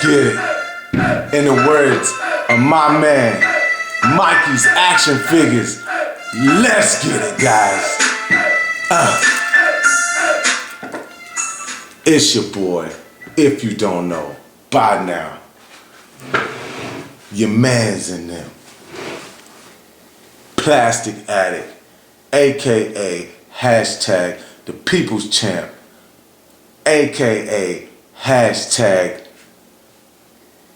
get it. In the words of my man, Mikey's Action Figures. Let's get it, guys. It's your boy, if you don't know, by now. Your man's in them. Plastic Addict, aka hashtag the People's Champ, aka hashtag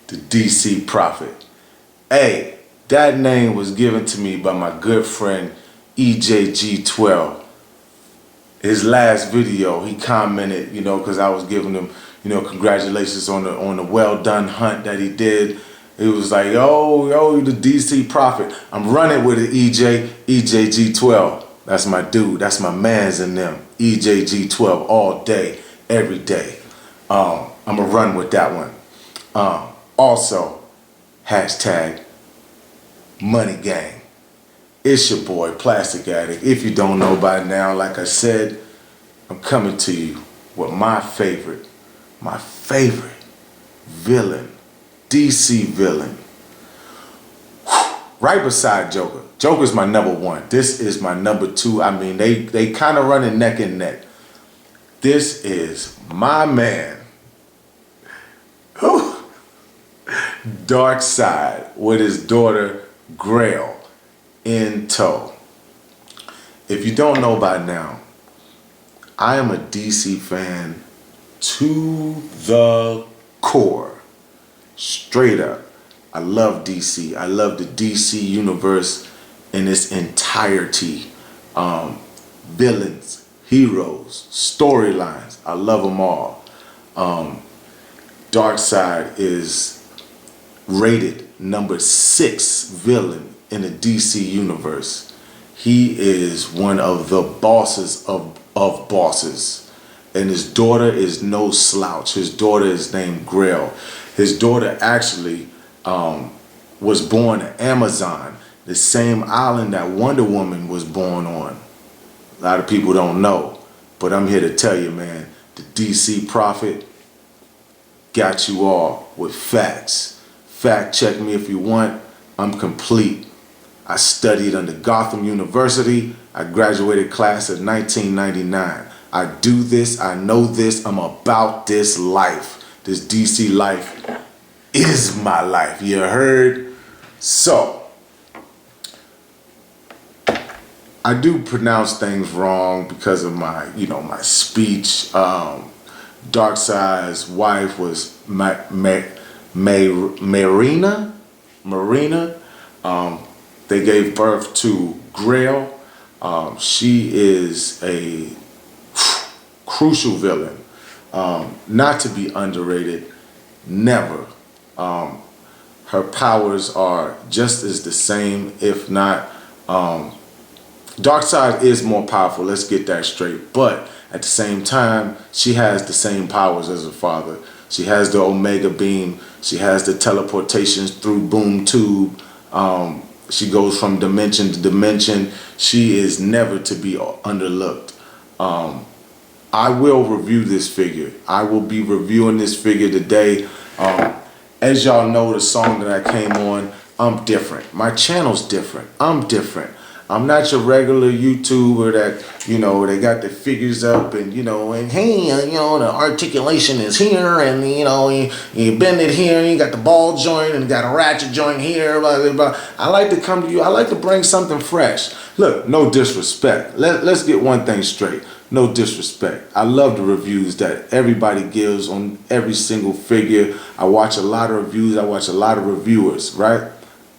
the DC Prophet. Hey, that name was given to me by my good friend EJG12. His last video, he commented, because I was giving him, congratulations on the well done hunt that he did. He was like, yo, you the DC Prophet. I'm running with it, EJG12. That's my dude. That's my man's in them. EJG12 all day, every day. I'm gonna run with that one. Also, hashtag Money Gang. It's your boy, Plastic Addict. If you don't know by now, like I said, I'm coming to you with my favorite villain, DC villain. Right beside Joker. Joker's my number one. This is my number two. I mean, they kind of running neck and neck. This is my man, Darkseid, with his daughter Grail in tow. If you don't know by now, I am a DC fan to the core. Straight up. I love DC. I love the DC universe in its entirety. Villains, heroes, storylines. I love them all. Darkseid is rated number 6 villain in the DC universe. He is one of the bosses of bosses. And his daughter is no slouch. His daughter is named Grail. His daughter actually was born in Amazon, the same island that Wonder Woman was born on. A lot of people don't know, but I'm here to tell you, man, the DC Prophet got you all with facts. Fact check me if you want. I'm complete. I studied under Gotham University. I graduated class of 1999. I do this, I know this, I'm about this life. This DC life is my life, you heard? So, I do pronounce things wrong because of my, my speech. Darkseid's wife was Marina. They gave birth to Grail. She is a crucial villain, not to be underrated, never. Her powers are just as the same, if not, Darkseid is more powerful, let's get that straight, but at the same time, she has the same powers as her father. She has the Omega Beam, she has the teleportations through Boom Tube, she goes from dimension to dimension. She is never to be underlooked. I will review this figure. I will be reviewing this figure today. As y'all know, the song that I came on, I'm different. My channel's different. I'm different. I'm not your regular YouTuber that, they got the figures up and, and hey, the articulation is here and, you bend it here and you got the ball joint and got a ratchet joint here, blah, blah, blah. I like to come to you. I like to bring something fresh. Look, no disrespect. Let's get one thing straight. No disrespect. I love the reviews that everybody gives on every single figure. I watch a lot of reviews. I watch a lot of reviewers, right?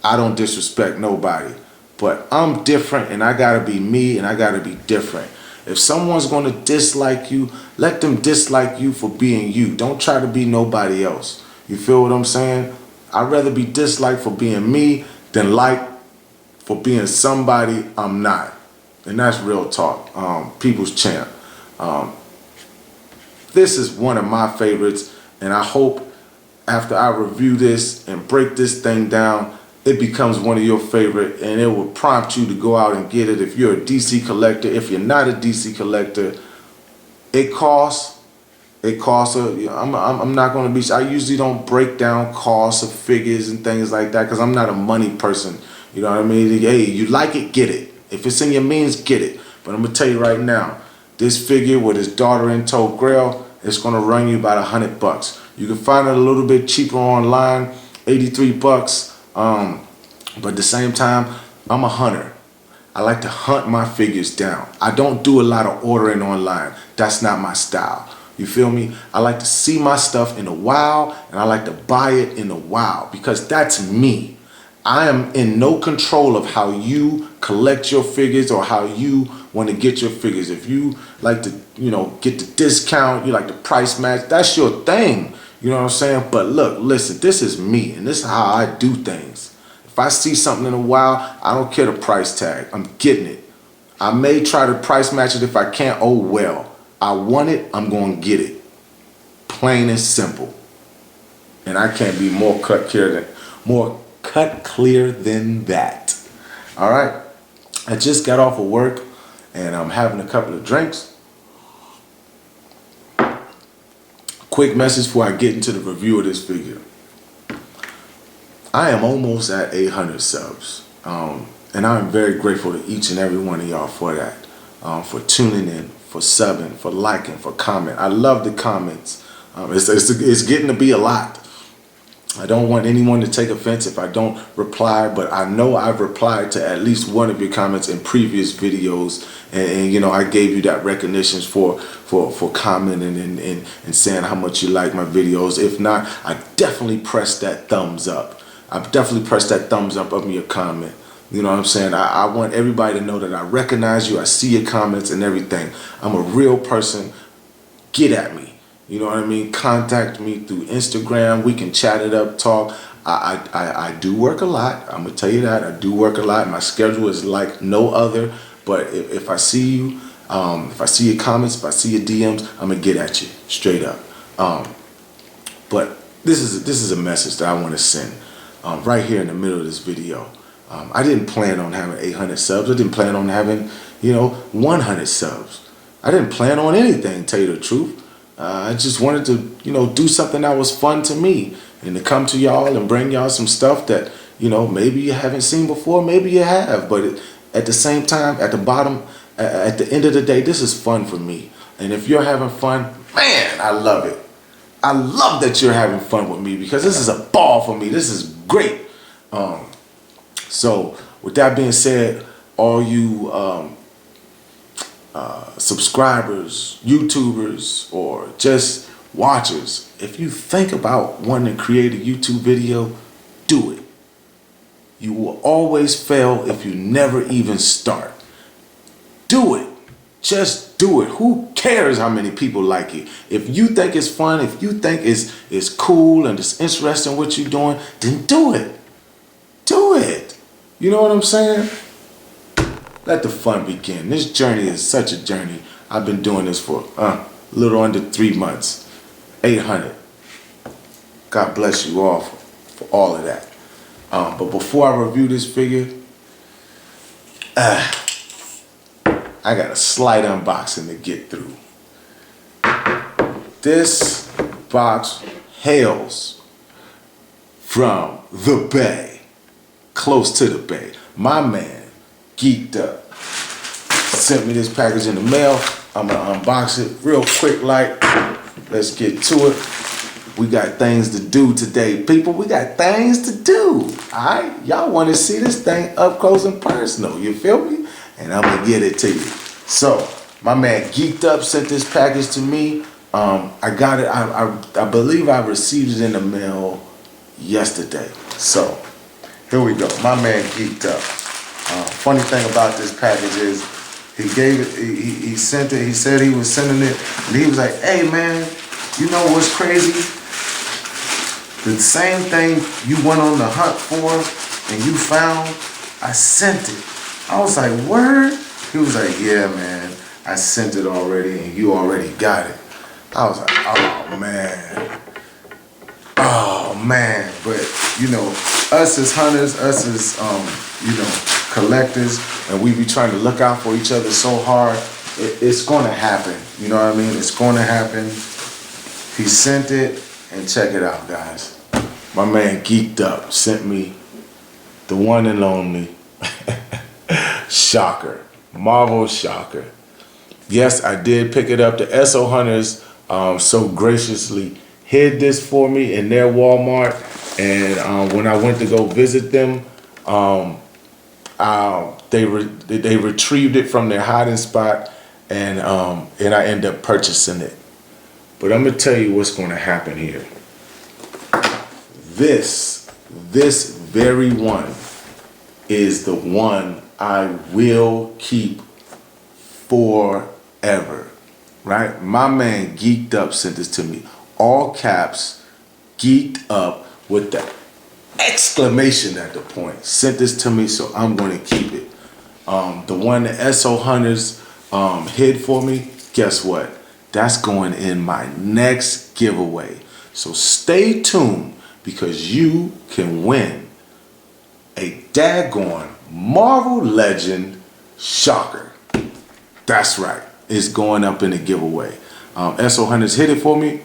I don't disrespect nobody. But I'm different and I gotta be me and I gotta be different. If someone's gonna dislike you, let them dislike you for being you. Don't try to be nobody else. You feel what I'm saying? I'd rather be disliked for being me than liked for being somebody I'm not. And that's real talk. People's Champ. This is one of my favorites, and I hope after I review this and break this thing down, it becomes one of your favorite, and it will prompt you to go out and get it. If you're a DC collector, if you're not a DC collector, it costs It costs I'm not going to be, I usually don't break down costs of figures and things like that because I'm not a money person. You know what I mean? Hey, you like it, get it. If it's in your means, get it. But I'm going to tell you right now, this figure with his daughter in tow Grail, it's going to run you about $100. You can find it a little bit cheaper online, 83 bucks. But at the same time, I'm a hunter. I like to hunt my figures down. I don't do a lot of ordering online. That's not my style. You feel me? I like to see my stuff in the wild, and I like to buy it in the wild because that's me. I am in no control of how you collect your figures or how you want to get your figures. If you like to, get the discount, you like the price match, that's your thing. You know what I'm saying? But look, listen, this is me, and this is how I do things. If I see something in the wild, I don't care the price tag. I'm getting it. I may try to price match it if I can't. Oh well. I want it, I'm going to get it. Plain and simple. And I can't be more cut clear than that. All right. I just got off of work and I'm having a couple of drinks. Quick message before I get into the review of this figure. I am almost at 800 subs. And I'm very grateful to each and every one of y'all for that. For tuning in, for subbing, for liking, for comment. I love the comments. It's getting to be a lot. I don't want anyone to take offense if I don't reply, but I know I've replied to at least one of your comments in previous videos, and I gave you that recognition for commenting and saying how much you like my videos. If not, I definitely press that thumbs up. I've definitely pressed that thumbs up of your comment. You know what I'm saying? I want everybody to know that I recognize you. I see your comments and everything. I'm a real person. Get at me. You know what I mean? Contact me through Instagram. We can chat it up, talk. I do work a lot. I'm going to tell you that. I do work a lot. My schedule is like no other. But if I see you, if I see your comments, if I see your DMs, I'm going to get at you straight up. But this is a message that I want to send right here in the middle of this video. I didn't plan on having 800 subs. I didn't plan on having, 100 subs. I didn't plan on anything, to tell you the truth. I just wanted to, do something that was fun to me and to come to y'all and bring y'all some stuff that, maybe you haven't seen before, maybe you have. But at the same time, at the bottom, at the end of the day, this is fun for me. And if you're having fun, man, I love it. I love that you're having fun with me because this is a ball for me. This is great. So with that being said, all you subscribers, YouTubers, or just watchers, if you think about wanting to create a YouTube video, do it. You will always fail if you never even start. Do it. Just do it. Who cares how many people like it? If you think it's fun, if you think it's cool and it's interesting what you're doing, then do it. Do it. You know what I'm saying? Let the fun begin. This journey is such a journey. I've been doing this for a little under 3 months. 800. God bless you all for all of that. But before I review this figure, I got a slight unboxing to get through. This box hails from the Bay. Close to the Bay. My man, Geeked Up, sent me this package in the mail. I'm gonna unbox it real quick like. Let's get to it. We got things to do today, people. We got things to do. Alright? Y'all want to see this thing up close and personal. You feel me? And I'm gonna get it to you. So, my man Geeked Up sent this package to me. I got it. I believe I received it in the mail yesterday. So, here we go. My man Geeked Up. Funny thing about this package is he gave it, he sent it, he said he was sending it, and he was like, hey man, you know what's crazy? The same thing you went on the hunt for and you found, I sent it. I was like, word? He was like, yeah man, I sent it already and you already got it. I was like, oh man. Oh man, but us as hunters, us as collectors, and we be trying to look out for each other so hard, it's gonna happen. You know what I mean? It's gonna happen. He sent it, and check it out, guys. My man Geeked Up sent me the one and only Shocker, Marvel Shocker. Yes, I did pick it up. The SO Hunters so graciously hid this for me in their Walmart, and when I went to go visit them, they retrieved it from their hiding spot, and I ended up purchasing it. But I'm gonna tell you what's gonna happen here. This very one is the one I will keep forever, right? My man Geeked Up sent this to me. All caps, Geeked Up with the exclamation at the point. Sent this to me, so I'm going to keep it. The one the SO Hunters hid for me, guess what? That's going in my next giveaway. So stay tuned, because you can win a daggone Marvel Legend Shocker. That's right. It's going up in the giveaway. SO Hunters hid it for me,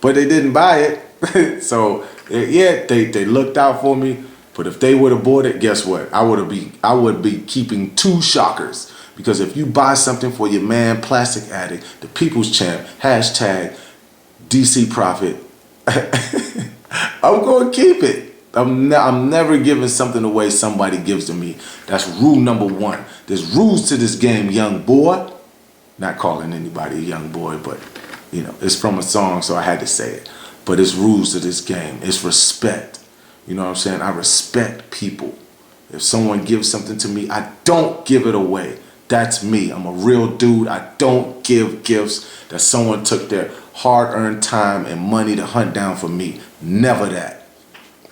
but they didn't buy it. So yeah, they looked out for me. But if they would have bought it, guess what? I would be keeping 2 Shockers. Because if you buy something for your man Plastic Addict, the People's Champ, hashtag DC Profit, I'm going to keep it. I'm never giving something away somebody gives to me. That's rule number 1. There's rules to this game, young boy. Not calling anybody a young boy, but you know, it's from a song, so I had to say it. But it's rules to this game. It's respect. You know what I'm saying? I respect people. If someone gives something to me, I don't give it away. That's me. I'm a real dude. I don't give gifts that someone took their hard-earned time and money to hunt down for me. Never that.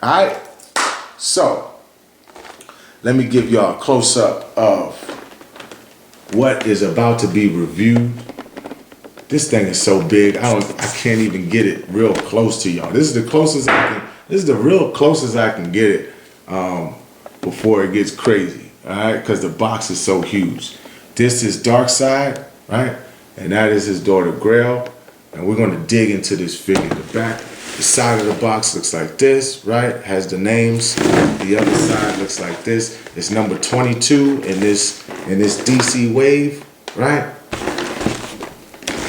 All right? So, let me give y'all a close-up of what is about to be reviewed. This thing is so big, I can't even get it real close to y'all. This is the closest this is the real closest I can get it before it gets crazy. All right, because the box is so huge. This is Darkseid, right? And that is his daughter Grail. And we're gonna dig into this figure. The side of the box looks like this, right? Has the names. The other side looks like this. It's number 22 in this DC wave, right?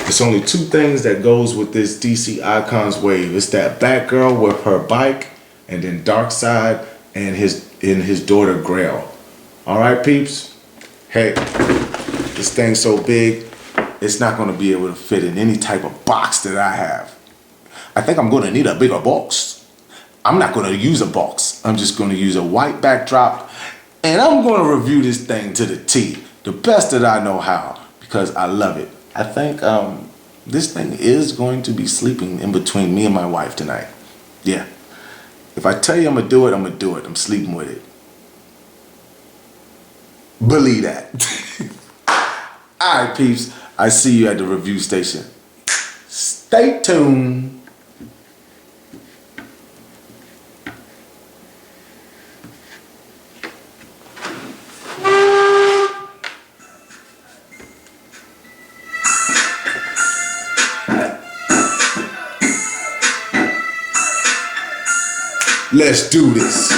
It's only 2 things that goes with this DC Icons wave. It's that Batgirl with her bike, and then Darkseid and his daughter Grail. All right, peeps. Hey, this thing's so big, it's not gonna be able to fit in any type of box that I have. I think I'm gonna need a bigger box. I'm not gonna use a box. I'm just gonna use a white backdrop, and I'm gonna review this thing to the T, the best that I know how, because I love it. I think this thing is going to be sleeping in between me and my wife tonight. Yeah. If I tell you I'm gonna do it, I'm gonna do it. I'm sleeping with it. Believe that. All right, peeps. I see you at the review station. Stay tuned. Let's do this.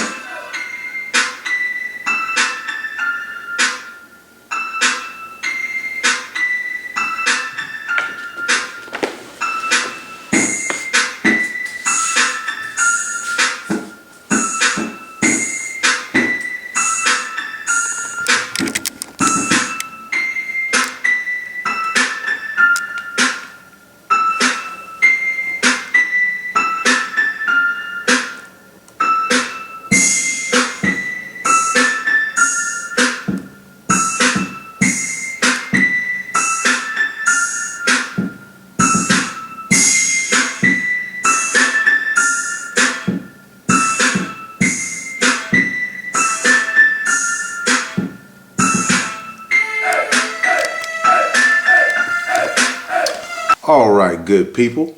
All right, good people.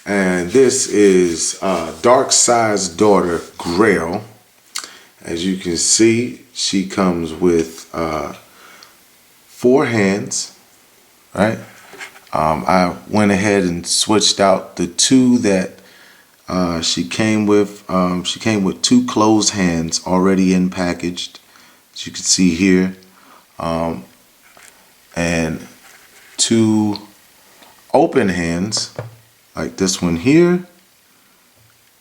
And this is Darkseid's daughter, Grail. As you can see, she comes with 4 hands, right? I went ahead and switched out the two that she came with. She came with two closed hands already in packaged, as you can see here, and two open hands like this one here.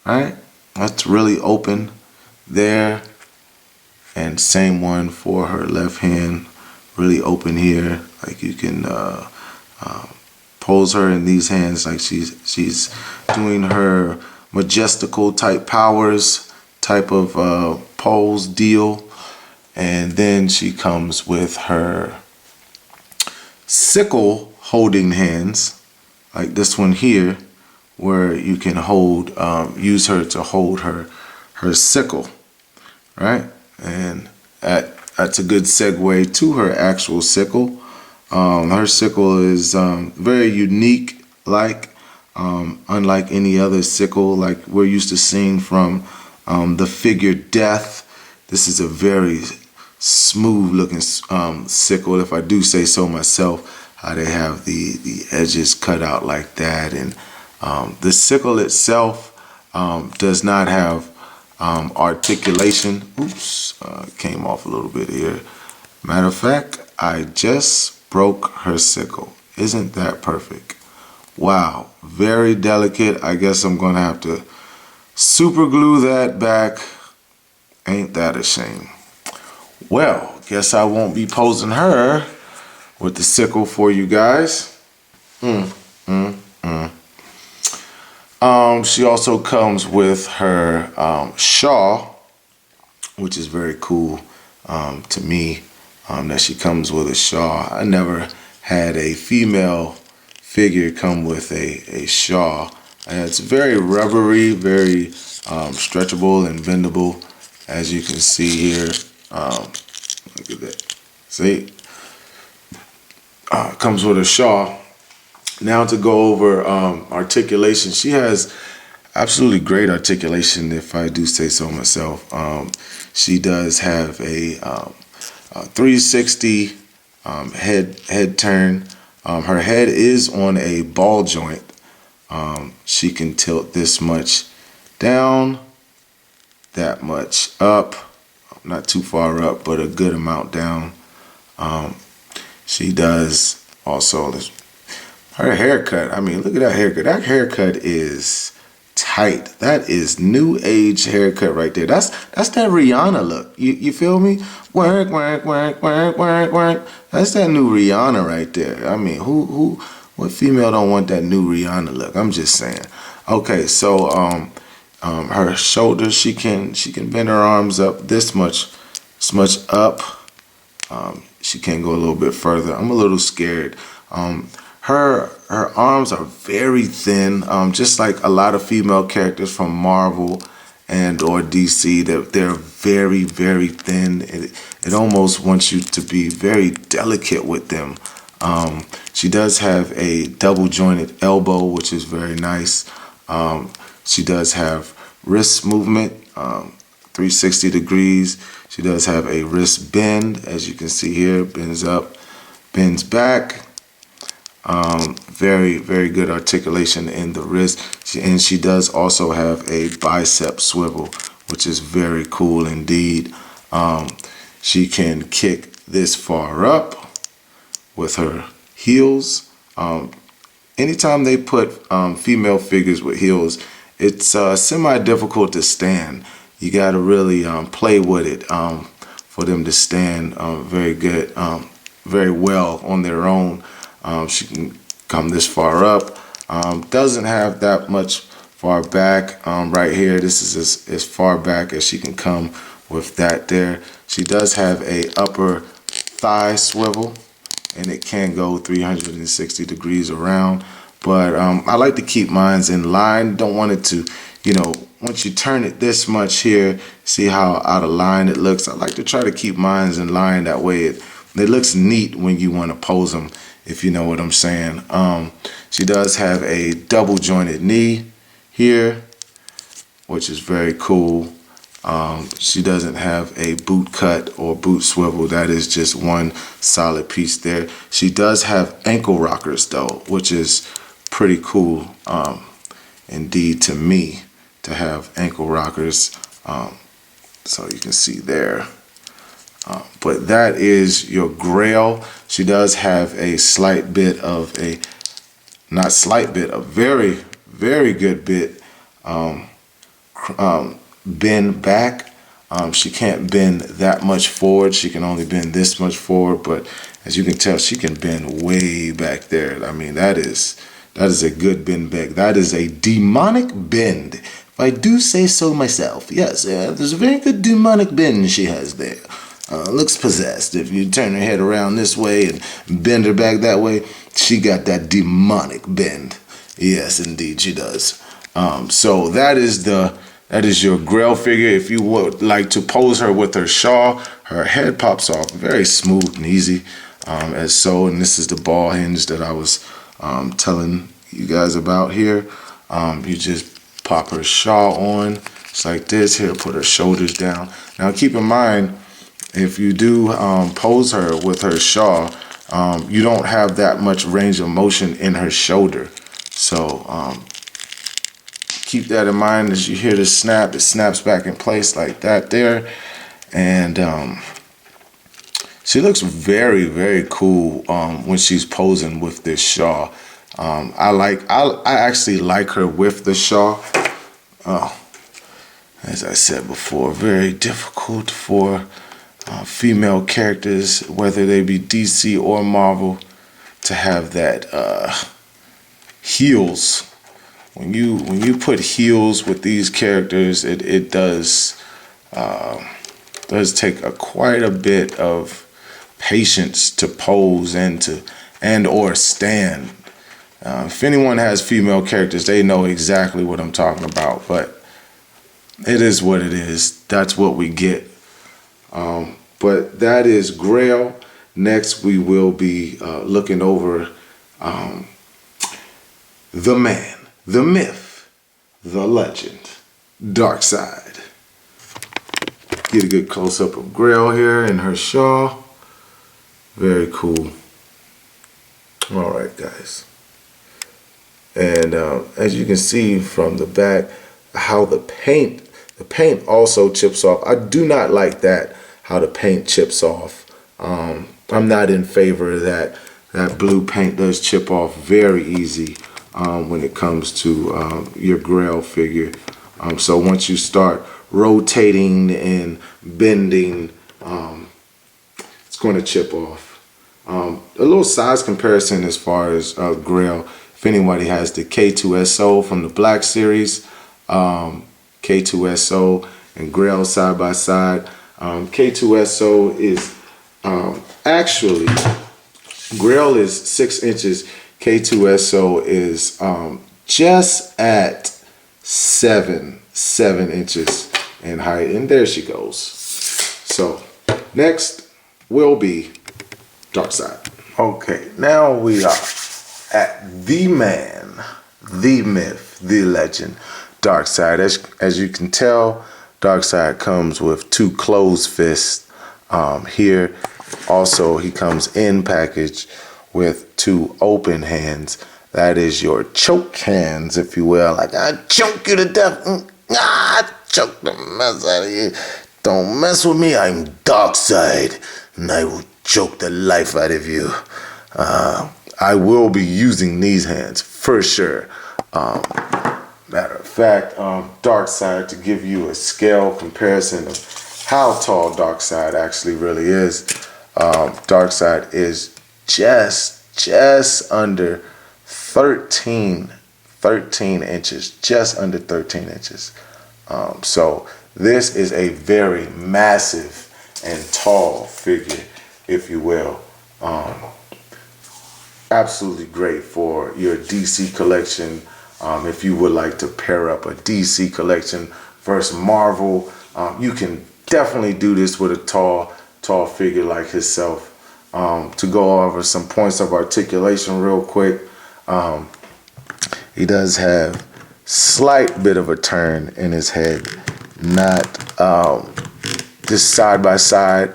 Right, that's really open there, and same one for her left hand, really open here. Like you can pose her in these hands like she's doing her majestical type powers type of pose deal. And then she comes with her sickle holding hands like this one here, where you can hold use her to hold her sickle, right? And that's a good segue to her actual sickle. Her sickle is very unique, like unlike any other sickle like we're used to seeing from the figure Death. This is a very smooth looking sickle, if I do say so myself, how they have the edges cut out like that. And the sickle itself does not have articulation. Oops, came off a little bit here. Matter of fact, I just broke her sickle. Isn't that perfect? Wow, very delicate. I guess I'm gonna have to super glue that back. Ain't that a shame? Well, guess I won't be posing her with the sickle for you guys. She also comes with her shawl, which is very cool to me, that she comes with a shawl. I never had a female figure come with a shawl. And it's very rubbery, very stretchable and bendable, as you can see here. Look at that. See? Comes with a shawl. Now to go over articulation. She has absolutely great articulation, if I do say so myself. She does have a 360 head turn. Her head is on a ball joint. She can tilt this much down, that much up, not too far up, but a good amount down. She does also her haircut. I mean, look at that haircut. That haircut is tight. That is new age haircut right there. That's that Rihanna look. You feel me? Work, work, work, work, work, work. That's that new Rihanna right there. I mean, what female don't want that new Rihanna look? I'm just saying. Okay, so her shoulders, she can bend her arms up this much up. She can go a little bit further. I'm a little scared. Her arms are very thin, just like a lot of female characters from Marvel and or DC. They're very, very thin. It almost wants you to be very delicate with them. She does have a double jointed elbow, which is very nice. She does have wrist movement, 360 degrees. She does have a wrist bend, as you can see here, bends up, bends back. Very, very good articulation in the wrist. And she does also have a bicep swivel, which is very cool indeed. She can kick this far up with her heels. Anytime they put female figures with heels, it's semi-difficult to stand. You got to really play with it for them to stand very good, very well on their own. She can come this far up. Doesn't have that much far back right here. This is as far back as she can come with that there. She does have a upper thigh swivel, and it can go 360 degrees around. But I like to keep mine in line. Don't want it to, once you turn it this much here, see how out of line it looks. I like to try to keep mine in line. That way it looks neat when you want to pose them, if you know what I'm saying. She does have a double jointed knee here, which is very cool. She doesn't have a boot cut or boot swivel. That is just one solid piece there. She does have ankle rockers though, which is pretty cool indeed to me, to have ankle rockers. So you can see there. But that is your Grail. She does have a slight bit of a, not slight bit, a very, very good bit bend back. She can't bend that much forward. She can only bend this much forward, but as you can tell, she can bend way back there. I mean, that is a good bend back. That is a demonic bend, if I do say so myself. Yes, there's a very good demonic bend she has there. Looks possessed. If you turn her head around this way and bend her back that way, she got that demonic bend. Yes, indeed, she does. So that is your Grail figure. If you would like to pose her with her shawl, her head pops off very smooth and easy, as so. And this is the ball hinge that I was telling you guys about here. You just pop her shawl on, just like this. Here, put her shoulders down. Now, keep in mind, if you do pose her with her shawl, you don't have that much range of motion in her shoulder. So keep that in mind. As you hear the snap, it snaps back in place like that there. And she looks very, very cool when she's posing with this shawl. I actually like her with the shawl. As I said before, very difficult for female characters, whether they be DC or Marvel, to have that heels. When you put heels with these characters, it does take quite a bit of patience to pose and or stand. If anyone has female characters, they know exactly what I'm talking about. But it is what it is. That's what we get. But that is Grail. Next, we will be looking over the man, the myth, the legend, Darkseid. Get a good close-up of Grail here in her shawl. Very cool. All right, guys. And as you can see from the back, how the paint also chips off. I do not like that, how the paint chips off. I'm not in favor of that. That blue paint does chip off very easy when it comes to your Grail figure. So once you start rotating and bending, it's going to chip off. A little size comparison as far as Grail. If anybody has the K2SO from the Black series, K2SO and Grail side by side. K2SO is actually, Grail is 6 inches. K2SO is just at 7 inches in height. And there she goes. So next will be Darkseid. Okay, now we are at the man, the myth, the legend, Darkseid. As you can tell, Darkseid comes with 2 closed fists here. Also, he comes in package with 2 open hands. That is your choke hands, if you will. Like, I choke you to death. I choke the mess out of you. Don't mess with me. I'm Darkseid, and I will choke the life out of you. I will be using these hands for sure. Matter of fact, Darkseid, to give you a scale comparison of how tall Darkseid actually really is, Darkseid is just under 13 inches, just under 13 inches. So this is a very massive and tall figure, if you will. Absolutely great for your DC collection. If you would like to pair up a DC collection versus Marvel, you can definitely do this with a tall figure like himself. To go over some points of articulation real quick, he does have slight bit of a turn in his head. not just side by side.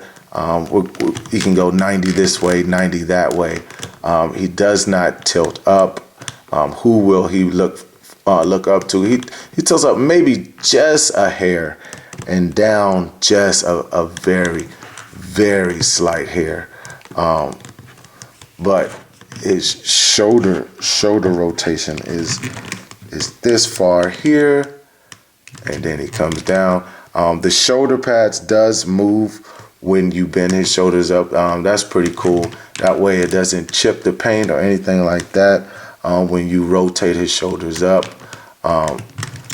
He can go 90 this way, 90 that way. He does not tilt up. Who will he look up to? He tilts up maybe just a hair, and down just a very, very slight hair. But his shoulder rotation is this far here, and then he comes down. The shoulder pads does move when you bend his shoulders up. That's pretty cool. That way it doesn't chip the paint or anything like that. When you rotate his shoulders up,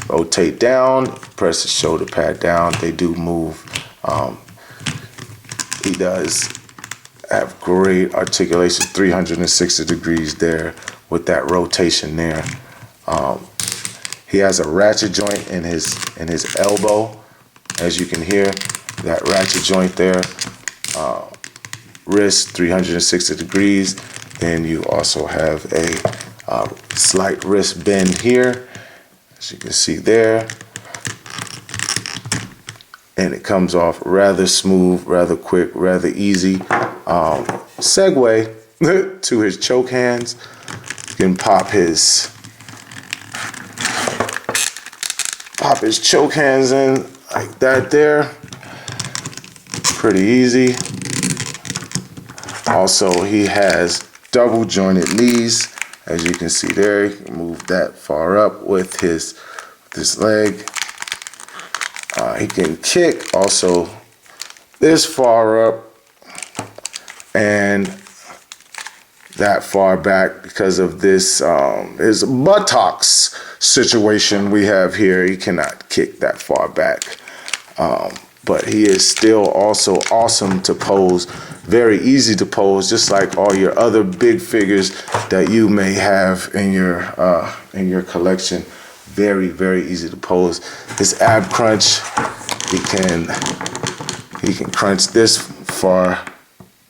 rotate down, press the shoulder pad down, they do move. He does have great articulation, 360 degrees there with that rotation there. He has a ratchet joint in his elbow, as you can hear, that ratchet joint there. Wrist 360 degrees. Then you also have a slight wrist bend here, as you can see there. And it comes off rather smooth, rather quick, rather easy. Segue to his choke hands. You can pop his choke hands in like that there. Pretty easy. Also, he has double jointed knees, as you can see there. You can move that far up with this leg. He can kick also this far up and that far back because of this his buttocks situation we have here. He cannot kick that far back. But he is still also awesome to pose, very easy to pose, just like all your other big figures that you may have in your collection. Very, very easy to pose. His ab crunch, he can crunch this far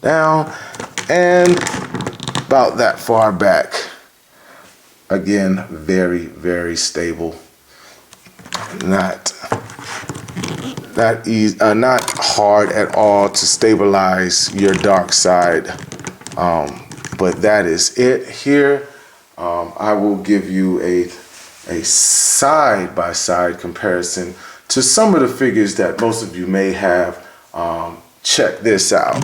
down and about that far back. Again, very, very stable. Not hard at all to stabilize your Darkseid. But that is it here. I will give you a side-by-side comparison to some of the figures that most of you may have. Check this out.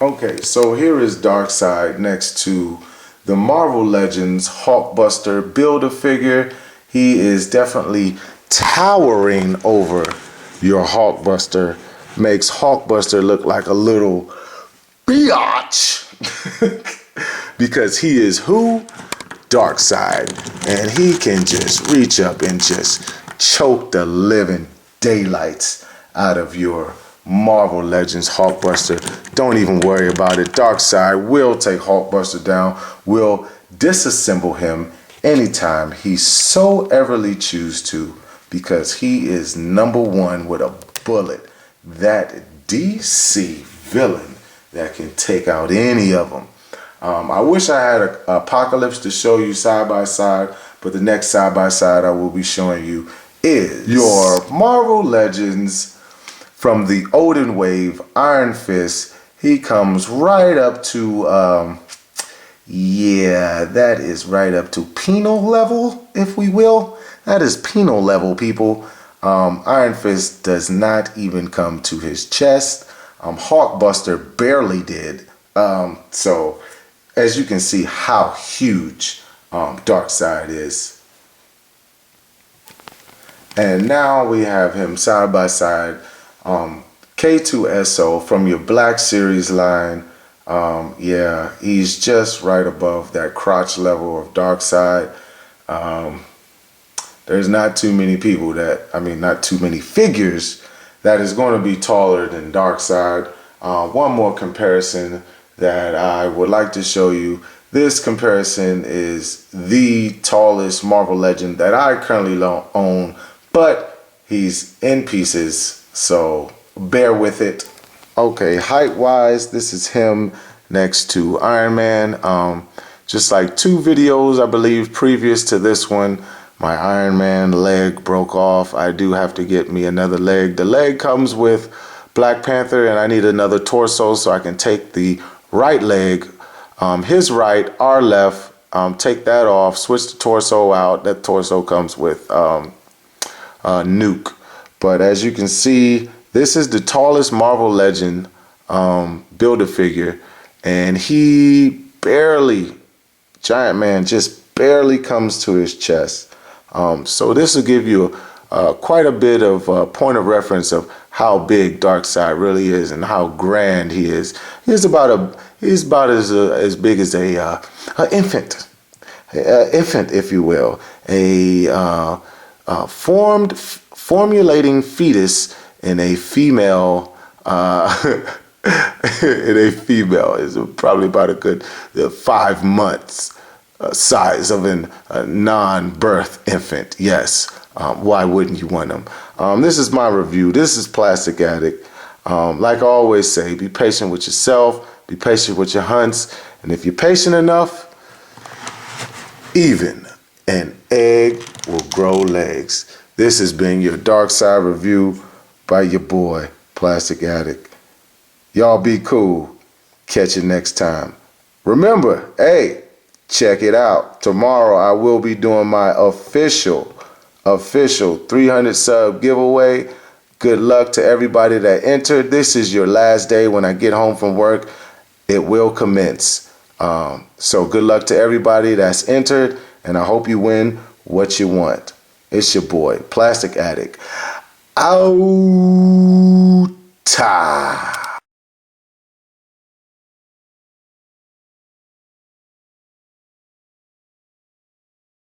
Okay, so here is Darkseid next to the Marvel Legends Hulkbuster Build-A-Figure. He is definitely towering over your Hulkbuster. Makes Hulkbuster look like a little biatch. Because he is who? Darkseid. And he can just reach up and just choke the living daylights out of your Marvel Legends Hulkbuster. Don't even worry about it. Darkseid will take Hulkbuster down, will disassemble him anytime he so everly choose to, because he is #1 with a bullet. That DC villain that can take out any of them. I wish I had a Apocalypse to show you side by side, but the next side by side I will be showing you is your Marvel Legends from the Odin Wave Iron Fist. He comes right up to, yeah, that is right up to penal level, if we will. That is penal level, people. Iron Fist does not even come to his chest. Hulkbuster barely did. So, as you can see how huge Darkseid is. And now we have him side by side. K2SO from your Black Series line. Yeah, he's just right above that crotch level of Darkseid. There's not too many people not too many figures that is going to be taller than Darkseid. One more comparison that I would like to show you. This comparison is the tallest Marvel Legend that I currently own, but he's in pieces, so bear with it. Okay, height-wise, this is him next to Iron Man. Just like 2 videos, I believe, previous to this one, My Iron Man leg broke off. I do have to get me another leg. The leg comes with Black Panther, and I need another torso so I can take the right leg, his right, our left, take that off, switch the torso out. That torso comes with Nuke. But as you can see, this is the tallest Marvel Legend Build-A-Figure, and he barely, Giant Man just barely comes to his chest. So this will give you quite a bit of point of reference of how big Darkseid really is and how grand he is. He's about as big as a infant, if you will, a formulating fetus in a female. In a female is probably about a good 5 months size of a non-birth infant. Yes. Why wouldn't you want them? This is my review. This is Plastic Addict. Like I always say, be patient with yourself. Be patient with your hunts. And if you're patient enough, even an egg will grow legs. This has been your Darkseid review by your boy, Plastic Addict. Y'all be cool. Catch you next time. Remember, hey, check it out. Tomorrow I will be doing my official 300 sub giveaway. Good luck to everybody that entered. This is your last day when I get home from work. It will commence. So good luck to everybody that's entered, and I hope you win what you want. It's your boy, Plastic Addict. Outa.